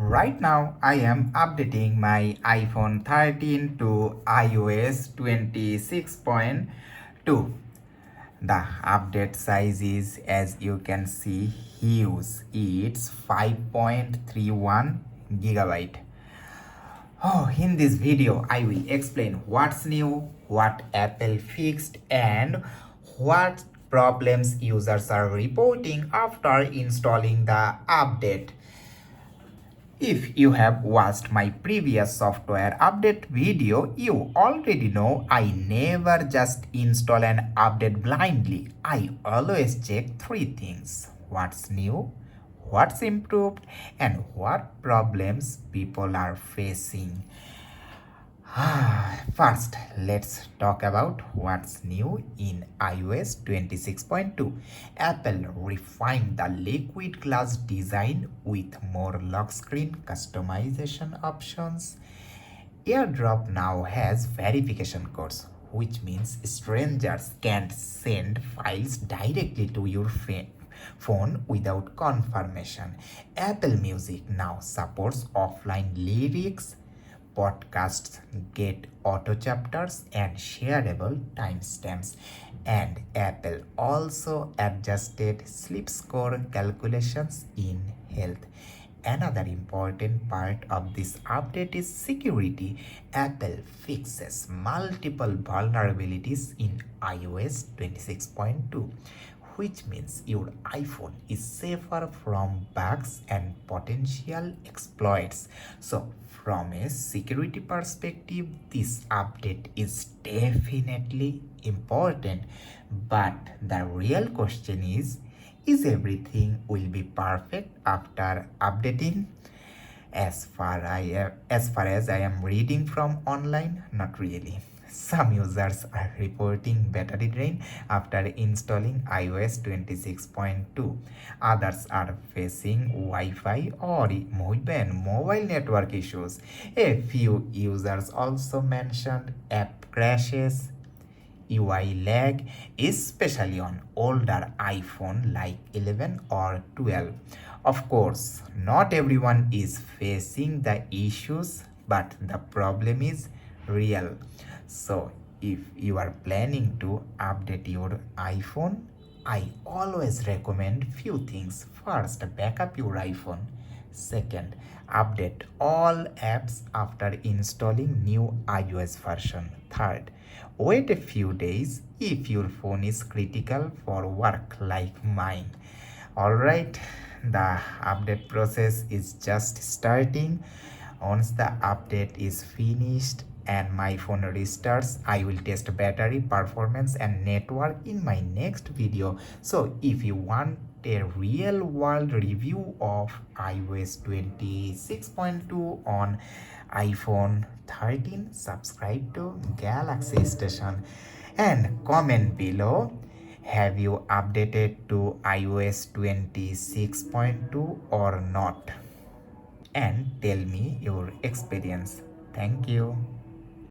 Right now, I am updating my iPhone 13 to iOS 26.2. The update size is, as you can see, huge. It's 5.31 gigabyte. Oh, in this video, I will explain what's new, what Apple fixed, and what problems users are reporting after installing the update. If you have watched my previous software update video, you already know I never just install an update blindly. I always check three things: what's new, what's improved, and what problems people are facing. First, let's talk about what's new in iOS 26.2. Apple refined the liquid glass design with more lock screen customization options. AirDrop now has verification codes, which means strangers can't send files directly to your phone without confirmation. Apple Music now supports offline lyrics. Podcasts get auto chapters and shareable timestamps, and Apple also adjusted sleep score calculations in health. Another important part of this update is security. Apple fixes multiple vulnerabilities in iOS 26.2, which means your iPhone is safer from bugs and potential exploits. So, from a security perspective, this update is definitely important. But the real question is everything will be perfect after updating? As far as I am reading from online, not really. Some users are reporting battery drain after installing iOS 26.2. Others are facing Wi-Fi or even mobile network issues. A few users also mentioned app crashes, UI lag, especially on older iPhone like 11 or 12. Of course, not everyone is facing the issues, but the problem is real. So, if you are planning to update your iPhone, I always recommend few things. First, backup your iPhone. Second, update all apps after installing new iOS version. Third, wait a few days if your phone is critical for work like mine. Alright, the update process is just starting. Once the update is finished and my phone restarts, I will test battery performance and network in my next video. So if you want a real world review of iOS 26.2 on iPhone 13, subscribe to Galaxy Station and comment below, have you updated to iOS 26.2 or not, and tell me your experience. Thank you.